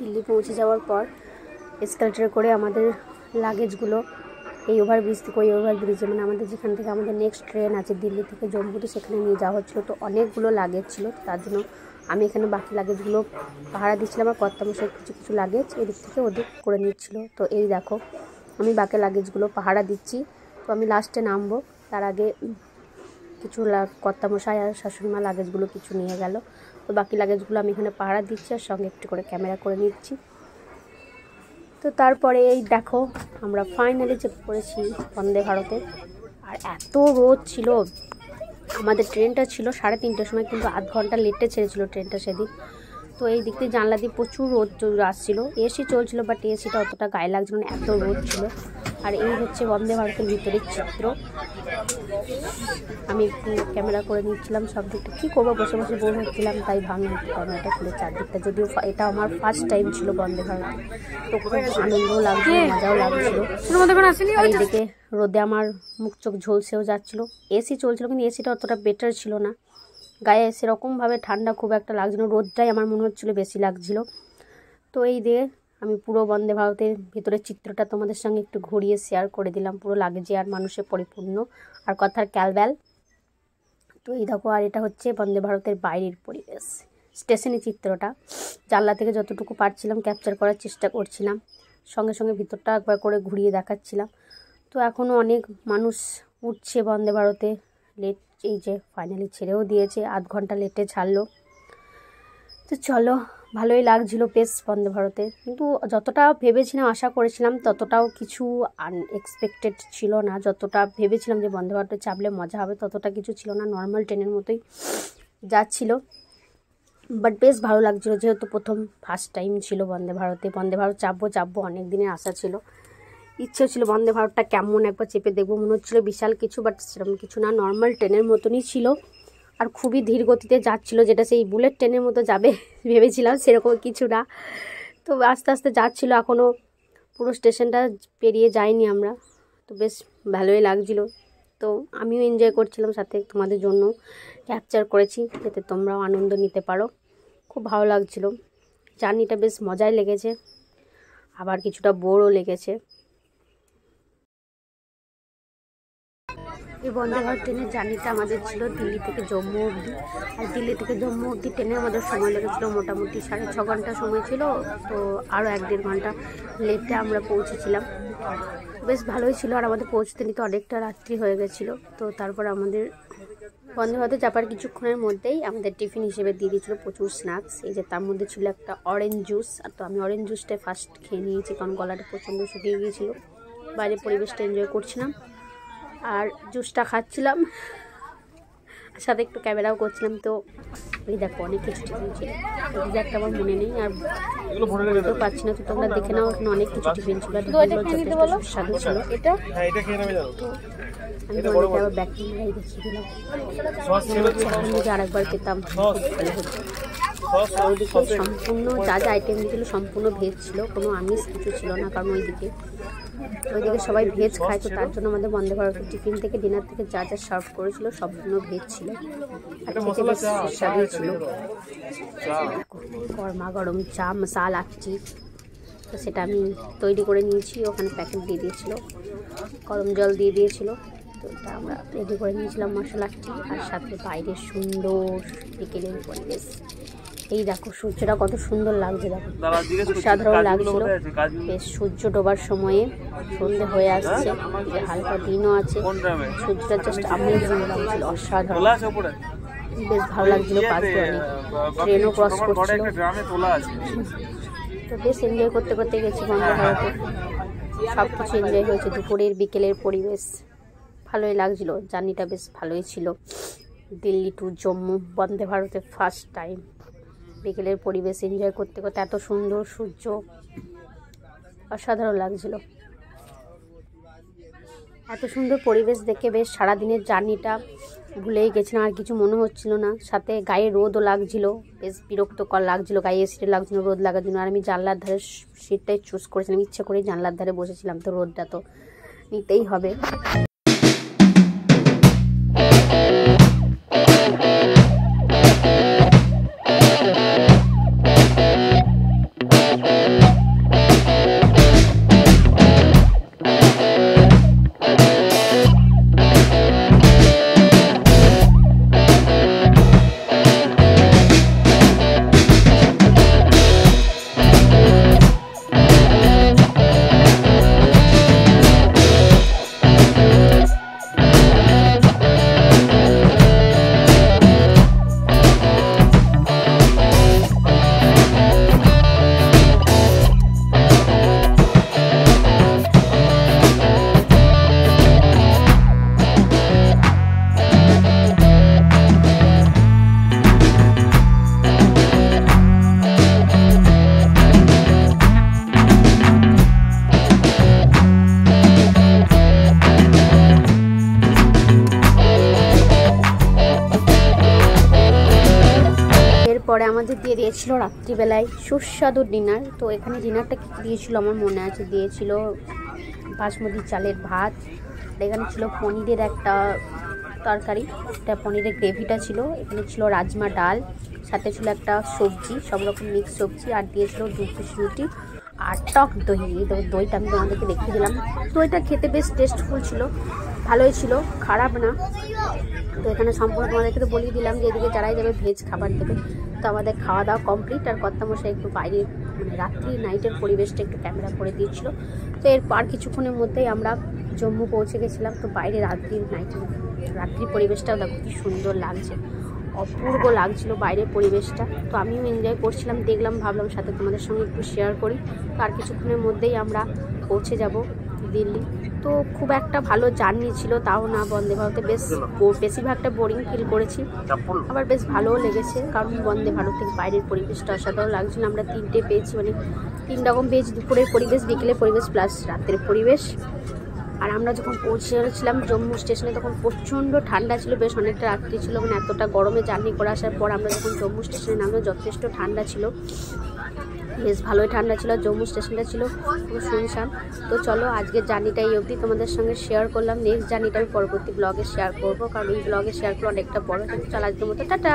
দিল্লি পৌঁছে যাওয়ার পর এসকালেটারে করে আমাদের লাগেজগুলো এই ওভারব্রিজ থেকে ওই ওভারব্রিজে, মানে আমাদের যেখান থেকে আমাদের নেক্সট ট্রেন আছে দিল্লি থেকে জম্মু, তো সেখানে নিয়ে যাওয়া হচ্ছিলো। তো অনেকগুলো লাগেজ ছিল, তার জন্য আমি এখানে বাকি লাগেজগুলো পাহারা দিচ্ছিলাম। আর কর্তামশাই কিছু কিছু লাগেজ এদিক থেকে ওদিক করে নিচ্ছিল। তো এই দেখো আমি বাকি লাগেজগুলো পাহারা দিচ্ছি। তো আমি লাস্টে নামবো, তার আগে কিছু কর্তামশাই আর শাশুড়িমা লাগেজগুলো কিছু নিয়ে গেল। তো বাকি লাগেজগুলো আমি এখানে পাহারা দিচ্ছি আর সঙ্গে একটু করে ক্যামেরা করে নিচ্ছি। তো তারপরে এই দেখো আমরা ফাইনালি চেক করেছি বন্দে ভারতে। আর এত রোদ ছিল, আমাদের ট্রেনটা ছিল 3:30টার সময়, কিন্তু আধ ঘন্টা লেটে ছেড়েছিল ট্রেনটা সেদিন। তো এই দিক দিয়ে জানলা দিয়ে প্রচুর রোদ আসছিল, এসি চলছিল বাট এসিটা অতটা গায়ে লাগছিল না, এত রোদ ছিল। আর এই হচ্ছে বন্দে ভারতের ভিতরের চিত্র। আমি একটু ক্যামেরা করে নিচ্ছিলাম সব দিকটা, কী করবো বসে বসে বোর হচ্ছিলাম, তাই ভাঙলাম ক্যামেরাটা খুলে চারদিকটা। যদিও এটা আমার ফার্স্ট টাইম ছিল বন্দে ভারতে, তো খুব আনন্দও লাগছিল, মজাও লাগছিল। আর এইদিকে রোদে আমার মুখ চোখ ঝলসেও যাচ্ছিলো। এসি চলছিল কিন্তু এসিটা অতটা বেটার ছিল না, গায়ে সেরকমভাবে ঠান্ডা খুব একটা লাগছিল, রোদটাই আমার মনে হচ্ছিলো বেশি লাগছিল। তো এই দিয়ে আমি পুরো বন্দে ভারতের ভেতরের চিত্রটা তোমাদের সঙ্গে একটু ঘুরিয়ে শেয়ার করে দিলাম, পুরো লাগেজে আর মানুষে পরিপূর্ণ আর কথার ক্যালব্যাল। তো এই দেখো, আর এটা হচ্ছে বন্দে ভারতের বাইরের পরিবেশ, স্টেশনের চিত্রটা। জানলা থেকে যতটুকু পারছিলাম ক্যাপচার করার চেষ্টা করছিলাম, সঙ্গে সঙ্গে ভিতরটা একবার করে ঘুরিয়ে দেখাচ্ছিলাম। তো এখনও অনেক মানুষ উঠছে বন্দে ভারতে, লেট এই যে ফাইনালি ছেড়েও দিয়েছে, আধ ঘন্টা লেটে ছাড়লো। তো চলো, ভালোই লাগছিলো বেশ বন্দে ভারতে, কিন্তু যতটা ভেবেছিলাম আশা করেছিলাম ততটাও কিছু আনএক্সপেক্টেড ছিল না। যতটা ভেবেছিলাম যে বন্দে ভারতে চাপলে মজা হবে ততটা কিছু ছিল না, নর্মাল ট্রেনের মতোই যাচ্ছিল। বাট বেশ ভালো লাগছিলো, যেহেতু প্রথম ফার্স্ট টাইম ছিল বন্দে ভারতে। বন্দে ভারত চাপবো অনেক দিনের আশা ছিল, ইচ্ছে ছিল বন্দে ভারতটা কেমন একবার চেপে দেখবো, মনে হচ্ছিলো বিশাল কিছু, বাট সেরকম কিছু না, নর্মাল ট্রেনের মতনই ছিল। আর খুবই ধীর গতিতে যাচ্ছিলো, যেটা সেই বুলেট ট্রেনের মতো যাবে ভেবেছিলাম সেরকম কিছু না। তো আস্তে আস্তে যাচ্ছিলো, এখনও পুরো স্টেশনটা পেরিয়ে যাইনি আমরা। তো বেশ ভালোই লাগছিলো, তো আমিও এনজয় করছিলাম, সাথে তোমাদের জন্য ক্যাপচার করেছি যাতে তোমরাও আনন্দ নিতে পারো। খুব ভালো লাগছিলো, জার্নিটা বেশ মজাই লেগেছে, আবার কিছুটা বোরও লেগেছে। এই বন্দে ভারত ট্রেনের জার্নিটা আমাদের ছিল দিল্লি থেকে জম্মু অবধি। আর দিল্লি থেকে জম্মু অবধি ট্রেনে আমাদের সময় লেগেছিলো মোটামুটি 6.5 ঘন্টা সময় ছিল। তো আরও 1-1.5 ঘন্টা লেটে আমরা পৌঁছেছিলাম, বেশ ভালোই ছিল। আর আমাদের পৌঁছতে নিতে অনেকটা রাত্রি হয়ে গেছিলো। তো তারপর আমাদের বন্দে ভারতে চাপার কিছুক্ষণের মধ্যেই আমাদের টিফিন হিসেবে দিয়ে দিয়েছিলো প্রচুর স্ন্যাক্স। এই যে তার মধ্যে ছিল একটা অরেঞ্জ জুস, আর তো আমি অরেঞ্জ জুসটাই ফার্স্ট খেয়ে নিয়েছি, কারণ গলাটা প্রচণ্ড শুকিয়ে গিয়েছিলো, বাইরে পরিবেশটা এনজয় করছিলাম আর জুসটা খাচ্ছিলাম, সাথে একটু ক্যামেরাও করছিলাম। তো এই দেখো অনেক কিছু টিফিন ছিল, একটা আমার মনে নেই আর বলতেও পারছি না, তো তোমরা দেখে নাও, ওখানে অনেক কিছু টিফিন ছিল, সুস্বাদু ছিল। তো আমি তোমাদেরকে আবার ব্যাক ক্যামেরাই দেখিয়ে দিলাম, যদি আরেকবার পেতাম খুব ভালো হতো। ওইদিকে সম্পূর্ণ যা যা আইটেম দিয়েছিল সম্পূর্ণ ভেজ ছিল, কোনো আমিষ কিছু ছিল না, কারণ ওইদিকে সবাই ভেজ খায়। তো তার জন্য আমাদের বন্দে ভারতের টিফিন থেকে ডিনার থেকে যা যা সার্ভ করেছিল সম্পূর্ণ ভেজ ছিল, আর খেতে বেশ সুস্বাদু ছিল। গরমা গরম চা মশালা লাচ্ছি, তো সেটা আমি তৈরি করে নিয়েছি, ওখানে প্যাকেট দিয়ে দিয়েছিল, গরম জল দিয়ে দিয়েছিল। তো এটা আমরা রেডি করে নিয়েছিলাম মশলাটি, আর সাথে বাইরের সুন্দর বিকেলের পরিবেশ। এই দেখো সূর্যটা কত সুন্দর লাগছে, দেখো অসাধারণ লাগছিল। বেশ সূর্য ডোবার সময়ে সন্ধে হয়ে আসছে, যে হালকা দিনও আছে, সূর্যটা জাস্ট অ্যামেজিং লাগছিল, অসাধারণ, বেশ ভালো লাগছিল। পাশ দিয়ে অনেক ট্রেনও ক্রস করছিল, তো বেশ এনজয় করতে করতে গেছি বন্দে ভারতে, সব কিছু এনজয় হয়েছে। দুপুরের বিকেলের পরিবেশ ভালোই লাগছিল, জার্নিটা বেশ ভালোই ছিল। দিল্লি টু জম্মু বন্দে ভারতে ফার্স্ট টাইম, বিকেলের পরিবেশ এনজয় করতে করতে এত সুন্দর সূর্য, অসাধারণ লাগছিল। এত সুন্দর পরিবেশ দেখে বেশ সারাদিনের জার্নিটা ভুলেই গেছিলাম, আর কিছু মনে হচ্ছিল না। সাথে গায়ে রোদও লাগছিল, বেশ বিরক্তকর লাগছিল, গায়ে সিটে লাগছিল রোদ লাগার জন্য। আর আমি জানলার ধারে সিটটাই চুজ করেছিলাম, ইচ্ছে করেই জানলার ধারে বসেছিলাম, তো রোদটা তো নিতেই হবে। তারপরে আমাদের দিয়ে দিয়েছিল রাত্রিবেলায় সুস্বাদু ডিনার। তো এখানে ডিনারটা কী দিয়েছিল আমার মনে আছে, দিয়েছিল বাসমতি চালের ভাত, এখানে ছিল পনিরের একটা তরকারি, এটা পনিরের গ্রেভিটা ছিল, এখানে ছিল রাজমা ডাল, সাথে ছিল একটা সবজি, সব রকম মিক্স সবজি, আর দিয়েছিল 2 পিস রুটি আর টক দই। এই দইটা আমি তোমাদেরকে দেখিয়ে দিলাম। দইটা খেতে বেশ টেস্টফুল ছিল, ভালোই ছিল, খারাপ না। তো এখানে সম্পূর্ণ তোমাদেরকে তো বলিয়ে দিলাম যে এদিকে যারাই যাবে ভেজ খাবার দেবে। তো আমাদের খাওয়া দাওয়া কমপ্লিট, আর কর্তামশাই একটু বাইরে মানে রাত্রি নাইটের পরিবেশটা একটু ক্যামেরা করে দিয়েছিল। তো এরপর কিছুক্ষণের মধ্যেই আমরা জম্মু পৌঁছে গেছিলাম। তো বাইরে রাত্রি পরিবেশটাও দেখো কি সুন্দর লাগছে, অপূর্ব লাগছিল বাইরের পরিবেশটা। তো আমিও এনজয় করছিলাম, দেখলাম, ভাবলাম সাথে তোমাদের সঙ্গে একটু শেয়ার করি। তো আর কিছুক্ষণের মধ্যেই আমরা পৌঁছে যাব দিল্লি। তো খুব একটা ভালো জার্নি ছিল তাও না, বন্দে ভারতে বেশিরভাগটা বোরিং ফিল করেছি, আবার বেশ ভালোও লেগেছে, কারণ বন্দে ভারত থেকে বাইরের পরিবেশটা অসাধারণ লাগছিল। আমরা 3টে পেয়েছি, মানে 3 রকম পেয়েছি, দুপুরের পরিবেশ, বিকেলের পরিবেশ প্লাস রাতের পরিবেশ। আর আমরা যখন পৌঁছেছিলাম জম্মু স্টেশনে তখন প্রচণ্ড ঠান্ডা ছিল, বেশ অনেকটা রাত্রি ছিল, মানে এতটা গরমে জার্নি করে আসার পর আমরা যখন জম্মু স্টেশনে নামলাম যথেষ্ট ঠান্ডা ছিল, বেশ ভালোই ঠান্ডা ছিল। জম্মু স্টেশনটা ছিল খুব শুনশান। তো চলো আজকের জার্নিটা এই অবধি তোমাদের সঙ্গে শেয়ার করলাম, নেক্সট জার্নিটা আমি পরবর্তী ব্লগে শেয়ার করবো, কারণ এই ব্লগে শেয়ার করলে অনেকটা বড়। চলো আজকের মতো টাটা।